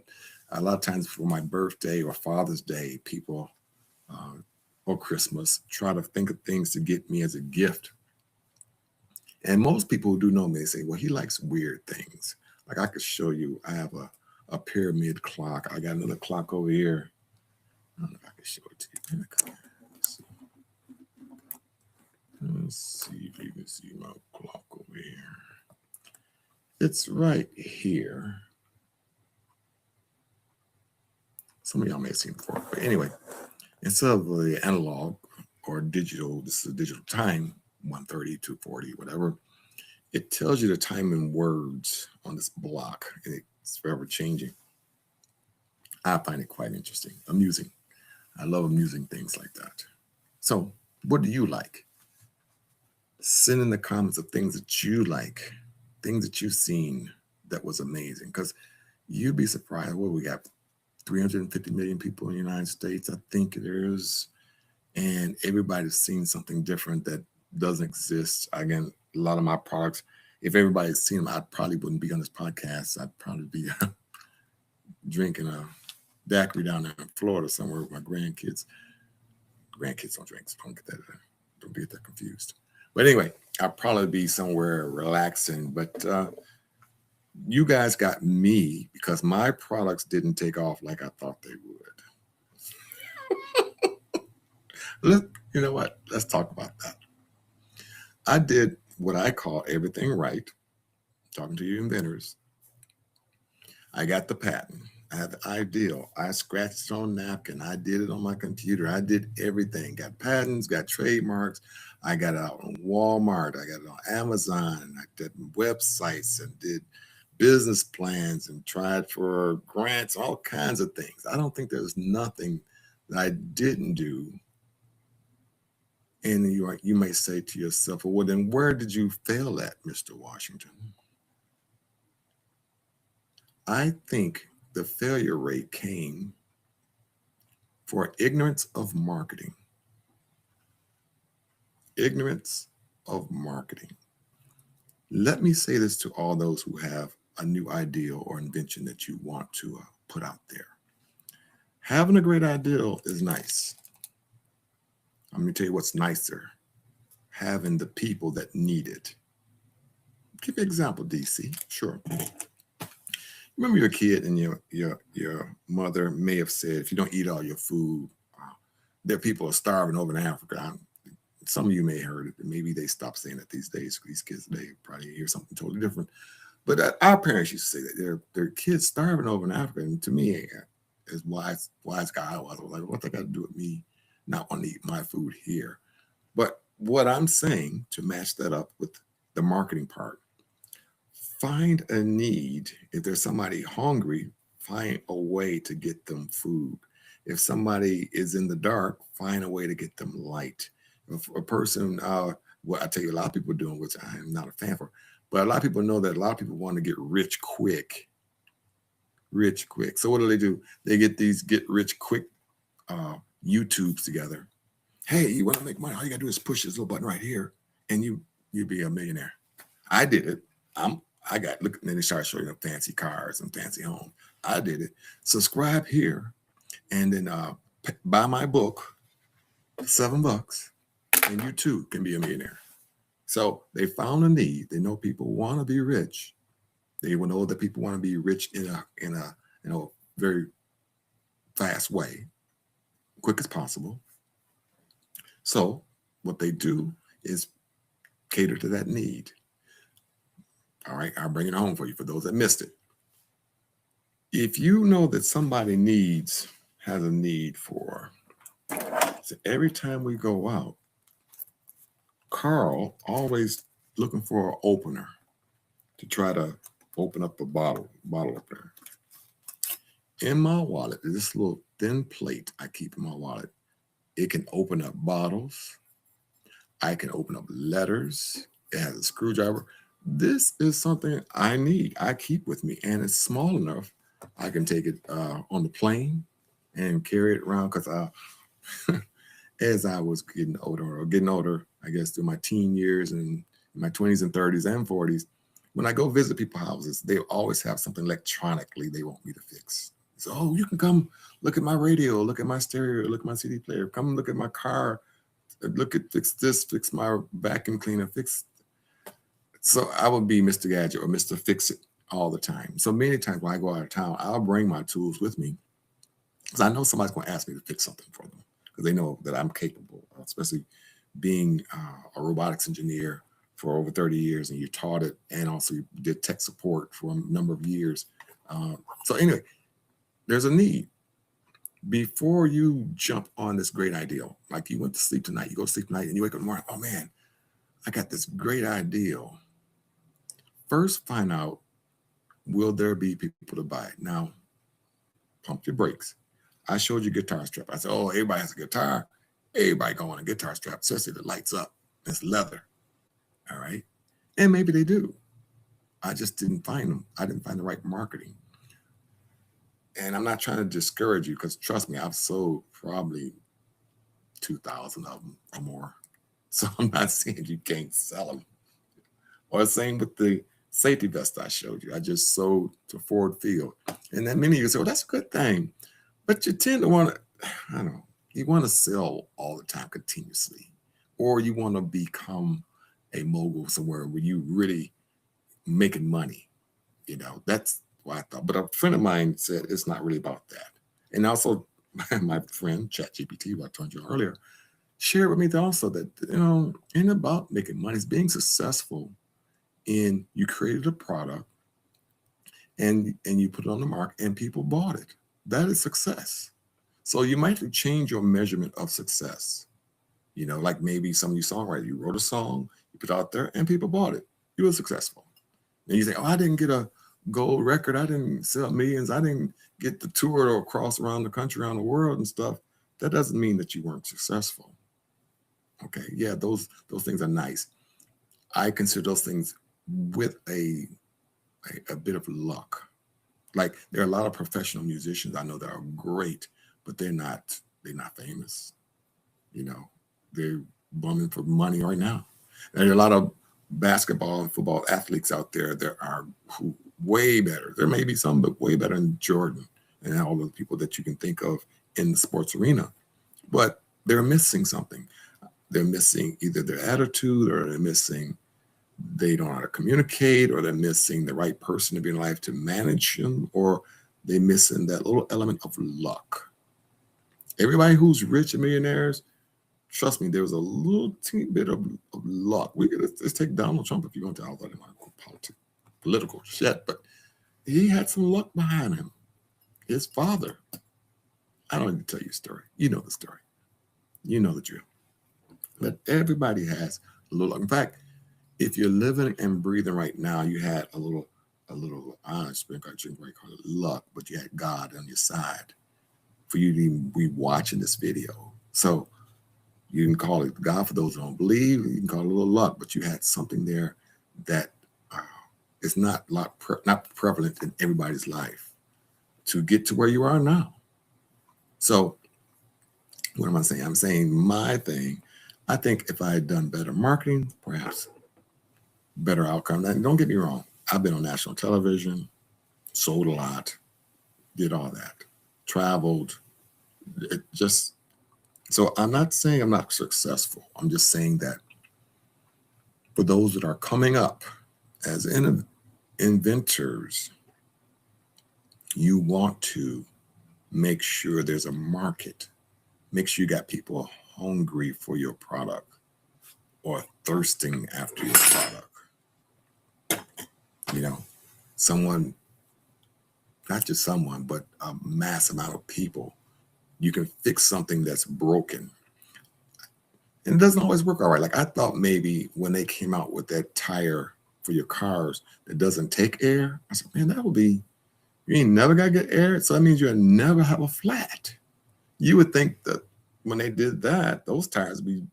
A lot of times for my birthday or Father's Day, people or Christmas try to think of things to get me as a gift. And most people who do know me, they say, well, he likes weird things. Like I could show you, I have a pyramid clock. I got another clock over here. I don't know if I can show it to you. Let's see if you can see my clock over here. It's right here. Some of y'all may have seen it before. But anyway, instead of the analog or digital, this is a digital time, 1:30, 2:40, whatever. It tells you the time in words on this block, and it's forever changing. I find it quite interesting, amusing. I love amusing things like that. So, what do you like? Send in the comments of things that you like, things that you've seen that was amazing. Because you'd be surprised. Well, we got 350 million people in the United States, I think it is. And everybody's seen something different that doesn't exist. Again, a lot of my products, if everybody's seen them, I probably wouldn't be on this podcast. I'd probably be drinking a daiquiri down there in Florida somewhere with my grandkids. Grandkids don't drink, so don't get that confused. But anyway, I'll probably be somewhere relaxing. But you guys got me because my products didn't take off like I thought they would. You know what? Let's talk about that. I did what I call everything right, talking to you inventors. I got the patent. I had the ideal. I scratched it on a napkin. I did it on my computer. I did everything. Got patents, got trademarks. I got it out on Walmart. I got it on Amazon. I did websites and did business plans and tried for grants, all kinds of things. I don't think there's nothing that I didn't do. And you may say to yourself, well, then where did you fail at, Mr. Washington? I think the failure rate came for ignorance of marketing. Ignorance of marketing. Let me say this to all those who have a new ideal or invention that you want to put out there. Having a great ideal is nice. I'm going to tell you what's nicer. Having the people that need it. Give me an example, DC. Sure. Remember you're a kid and your mother may have said, if you don't eat all your food, there people are starving over in Africa. Some of you may have heard it. Maybe they stopped saying it these days. These kids, they probably hear something totally different. But our parents used to say that their kids starving over in Africa. And to me, as wise guy I was like, what they got to do with me not wanting to eat my food here? But what I'm saying to match that up with the marketing part, find a need. If there's somebody hungry, find a way to get them food. If somebody is in the dark, find a way to get them light. If a person, what I tell you, a lot of people are doing, which I am not a fan for, but a lot of people know that a lot of people want to get rich quick. Rich quick. So what do? They get these get rich quick YouTubes together. Hey, you want to make money? All you gotta do is push this little button right here, and you'd be a millionaire. I did it. Look, and then they start showing up fancy cars and fancy homes. I did it. Subscribe here, and then buy my book, $7, and you too can be a millionaire. So they found a need. They know people want to be rich. They will know that people want to be rich in a very fast way, quick as possible. So what they do is cater to that need. All right, I'll bring it home for you for those that missed it. If you know that somebody has a need for, so every time we go out, Carl always looking for an opener to try to open up a bottle opener. In my wallet, this little thin plate I keep in my wallet, it can open up bottles. I can open up letters. It has a screwdriver. This is something I need. I keep with me, and it's small enough. I can take it on the plane and carry it around because as I was getting older, I guess through my teen years and my 20s and 30s and 40s, when I go visit people's houses, they always have something electronically they want me to fix. So, oh, you can come look at my radio, look at my stereo, look at my CD player, come look at my car, fix this, fix my vacuum cleaner, fix. So I would be Mr. Gadget or Mr. Fix It all the time. So many times when I go out of town, I'll bring my tools with me because I know somebody's going to ask me to fix something for them because they know that I'm capable, especially being a robotics engineer for over 30 years, and you taught it and also you did tech support for a number of years. So anyway, there's a need. Before you jump on this great ideal, like you went to sleep tonight, you go to sleep tonight and you wake up in the morning, oh man, I got this great ideal. First, find out, will there be people to buy it? Now, pump your brakes. I showed you guitar strap. I said, oh, everybody has a guitar. Everybody going on a guitar strap, especially that lights up. It's leather. All right. And maybe they do. I just didn't find them. I didn't find the right marketing. And I'm not trying to discourage you because trust me, I've sold probably 2,000 of them or more. So I'm not saying you can't sell them. Or the same with the safety vest I showed you. I just sold to Ford Field. And then many of you say, well, that's a good thing. But you tend to want to, I don't know, you want to sell all the time continuously. Or you want to become a mogul somewhere where you really making money. You know, that's what I thought. But a friend of mine said it's not really about that. And also my friend, ChatGPT, who I told you earlier, shared with me also that, ain't about making money. It's being successful in you created a product and you put it on the market and people bought it. That is success. So you might have to change your measurement of success. Like maybe some of you songwriters, you wrote a song, you put it out there and people bought it. You were successful. And you say, oh, I didn't get a gold record. I didn't sell millions. I didn't get the tour or cross around the country, around the world and stuff. That doesn't mean that you weren't successful. Okay. Yeah, those things are nice. I consider those things with a bit of luck. Like there are a lot of professional musicians I know that are great, but they're not famous. They're bumming for money right now. There are a lot of basketball and football athletes out there that are way better. There may be some, but way better than Jordan and all the people that you can think of in the sports arena. But they're missing something. They're missing either their attitude, or they don't know how to communicate, or they're missing the right person to be in life to manage them, or they're missing that little element of luck. Everybody who's rich and millionaires, trust me, there was a little teeny bit of luck. Let's take Donald Trump if you're going to all that political shit, but he had some luck behind him. His father, I don't need to tell you a story. You know the story. You know the drill. But everybody has a little luck. In fact, if you're living and breathing right now, you had a little luck, but you had God on your side for you to even be watching this video. So you can call it God for those who don't believe. You can call it a little luck, but you had something there that is not prevalent in everybody's life to get to where you are now. So what am I saying? I'm saying my thing. I think if I had done better marketing, perhaps better outcome. And don't get me wrong. I've been on national television, sold a lot, did all that, traveled. So I'm not saying I'm not successful. I'm just saying that for those that are coming up as inventors, you want to make sure there's a market. Make sure you got people hungry for your product or thirsting after your product. You know, someone, not just someone, but a mass amount of people. You can fix something that's broken. And it doesn't always work all right. Like I thought maybe when they came out with that tire for your cars that doesn't take air, I said, man, that will be, you ain't never got to get air. So that means you'll never have a flat. You would think that when they did that, those tires would be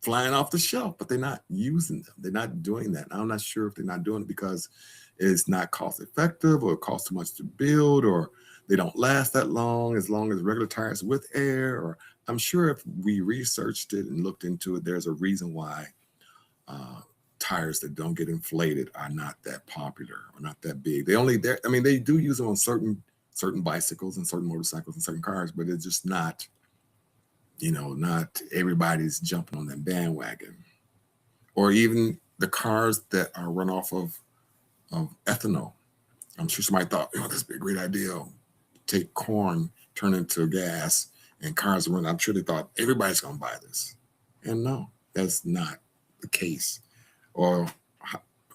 flying off the shelf, but they're not using them. They're not doing that. I'm not sure if they're not doing it because it's not cost effective, or it costs too much to build, or they don't last that long as regular tires with air. Or I'm sure if we researched it and looked into it, there's a reason why tires that don't get inflated are not that popular or not that big. They do use them on certain bicycles and certain motorcycles and certain cars, but it's just not, not everybody's jumping on that bandwagon. Or even the cars that are run off of ethanol. I'm sure somebody thought, this would be a great idea. Take corn, turn into gas, and cars run. I'm sure they thought everybody's going to buy this. And no, that's not the case. Or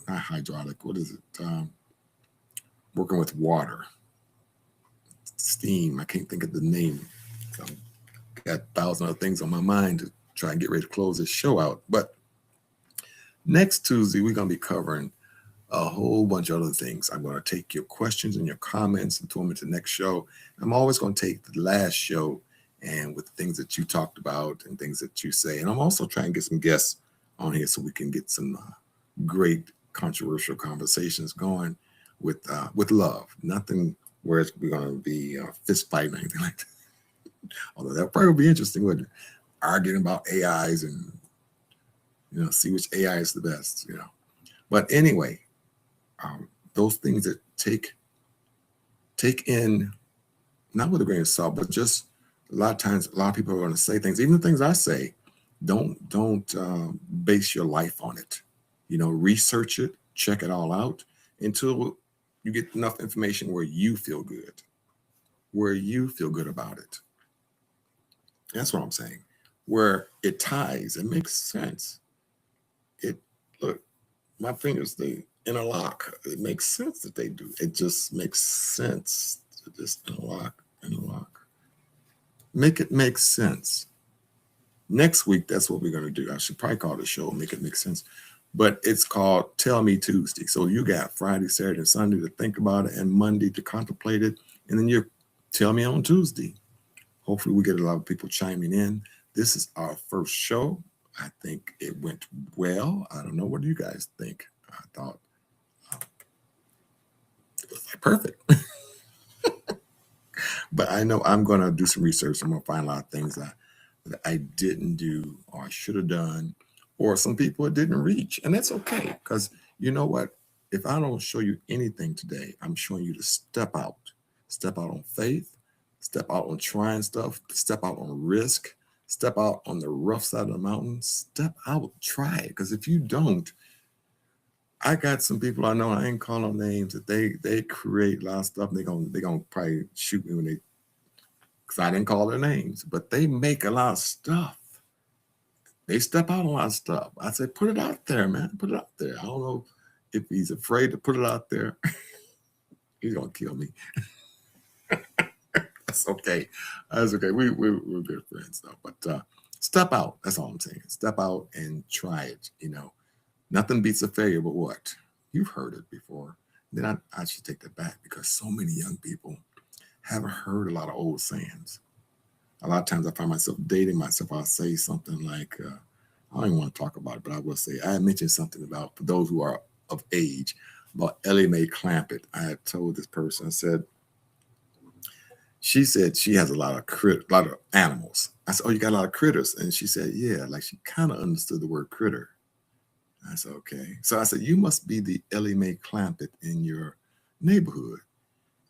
not hydraulic, what is it? Working with water, steam. I can't think of the name. So got 1,000 other things on my mind to try and get ready to close this show out. But next Tuesday, we're going to be covering a whole bunch of other things. I'm going to take your questions and your comments and throw them into the next show. I'm always going to take the last show and with things that you talked about and things that you say. And I'm also trying to get some guests on here so we can get some great controversial conversations going with love. Nothing where we're going to be fist fighting or anything like that. Although that probably would be interesting, wouldn't it? Arguing about AIs and, see which AI is the best, But anyway, those things that take in, not with a grain of salt, but just a lot of times, a lot of people are going to say things, even the things I say, don't base your life on it. Research it, check it all out until you get enough information where you feel good about it. That's what I'm saying. Where it ties, it makes sense. Look, my fingers, they interlock. It makes sense that they do. It just makes sense to just interlock. Make it make sense. Next week, that's what we're going to do. I should probably call the show Make It Make Sense. But it's called Tell Me Tuesday. So you got Friday, Saturday, and Sunday to think about it, and Monday to contemplate it. And then you tell me on Tuesday. Hopefully we get a lot of people chiming in. This is our first show. I think it went well. I don't know. What do you guys think? I thought it was like perfect. But I know I'm going to do some research. I'm going to find a lot of things that I didn't do or I should have done, or some people it didn't reach. And that's okay. Because you know what? If I don't show you anything today, I'm showing you to step out on faith, step out on trying stuff, step out on risk, step out on the rough side of the mountain, step out, try it. Because if you don't, I got some people I know, I ain't calling names, that they create a lot of stuff. And they gonna probably shoot me when they, because I didn't call their names, but they make a lot of stuff. They step out on a lot of stuff. I say, put it out there, man. Put it out there. I don't know if he's afraid to put it out there. He's gonna kill me. That's okay. That's okay. We're good friends though. But step out. That's all I'm saying. Step out and try it. Nothing beats a failure, but what? You've heard it before. Then I should take that back, because so many young people haven't heard a lot of old sayings. A lot of times I find myself dating myself. I'll say something like, I don't even want to talk about it, but I will say, I mentioned something about, for those who are of age, about Ellie Mae Clampett. I had told this person, I said, she said she has a lot of animals. I said, oh, you got a lot of critters? And she said, yeah, like she kind of understood the word critter. I said, okay. So I said, you must be the Ellie Mae Clampett in your neighborhood.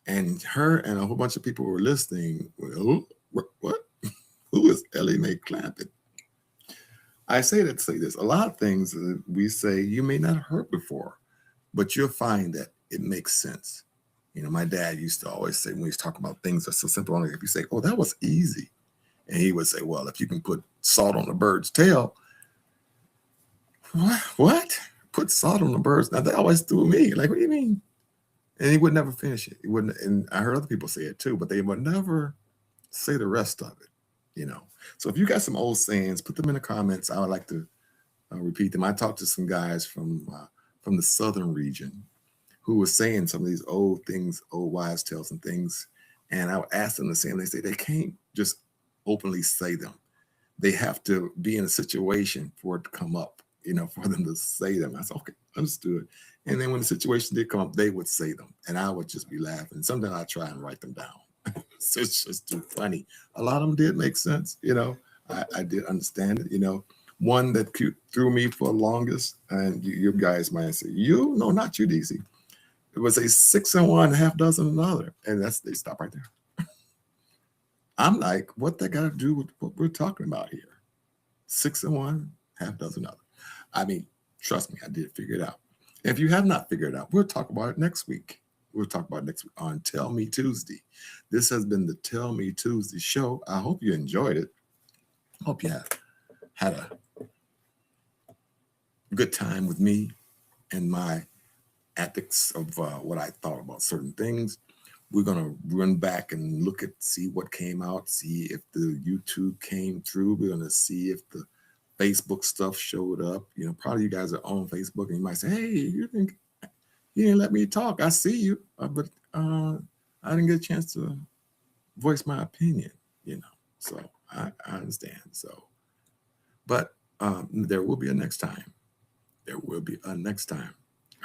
And her and a whole bunch of people were listening. Well, what? Who is Ellie Mae Clampett? I say that to say this. A lot of things that we say you may not have heard before, but you'll find that it makes sense. My dad used to always say, when he's talking about things that are so simple, if you say, oh, that was easy. And he would say, well, if you can put salt on a bird's tail. What? Put salt on the birds? Now, they always threw me. Like, what do you mean? And he would never finish it. He wouldn't. And I heard other people say it too, but they would never say the rest of it. So if you got some old sayings, put them in the comments. I would like to repeat them. I talked to some guys from the southern region who were saying some of these old things, old wives' tales and things. And I would ask them to say them. They say they can't just openly say them. They have to be in a situation for it to come up, for them to say them. I said, okay, understood. And then when the situation did come up, they would say them. And I would just be laughing. Sometimes I try and write them down. So it's just too funny. A lot of them did make sense. I did understand it. One that threw me for the longest, and you guys might say, no, not you, DC. It was a 6 and 1, half dozen another. And they stop right there. I'm like, what that got to do with what we're talking about here? 6 and 1, half dozen other. I mean, trust me, I did figure it out. And if you have not figured it out, we'll talk about it next week. We'll talk about it next week on Tell Me Tuesday. This has been the Tell Me Tuesday show. I hope you enjoyed it. Hope you have had a good time with me and my ethics of what I thought about certain things. We're going to run back and see what came out, see if the YouTube came through. We're going to see if the Facebook stuff showed up. Probably you guys are on Facebook and you might say, hey, you didn't let me talk. I see you, but I didn't get a chance to voice my opinion, so I understand. So, but there will be a next time. There will be a next time.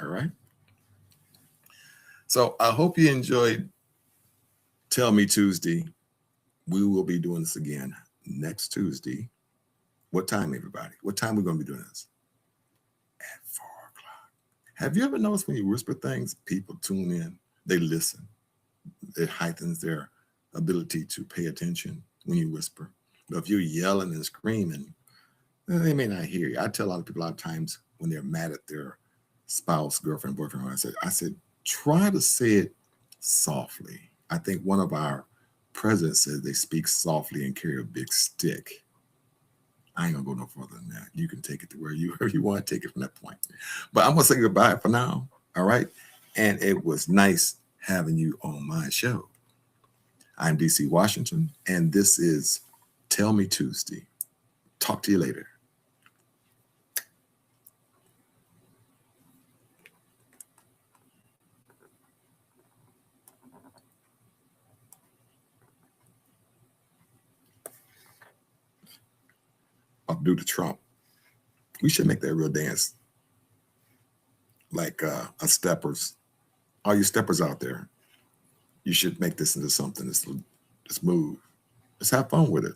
All right. So I hope you enjoyed Tell Me Tuesday. We will be doing this again next Tuesday. What time, everybody? What time are we going to be doing this? At 4 o'clock. Have you ever noticed when you whisper things, people tune in, they listen. It heightens their ability to pay attention when you whisper. But if you're yelling and screaming, they may not hear you. I tell a lot of people a lot of times when they're mad at their spouse, girlfriend, boyfriend, I said, try to say it softly. I think one of our presidents said they speak softly and carry a big stick. I ain't gonna go no further than that. You can take it to wherever you want to take it from that point. But I'm gonna say goodbye for now. All right. And it was nice having you on my show. I'm DC Washington, and this is Tell Me Tuesday. Talk to you later. I'll do the Trump. We should make that a real dance. Like a steppers. All you steppers out there, you should make this into something that's move. Let's have fun with it.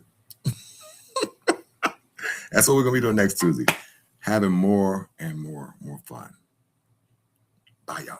That's what we're going to be doing next Tuesday. having more and more fun. Bye, y'all.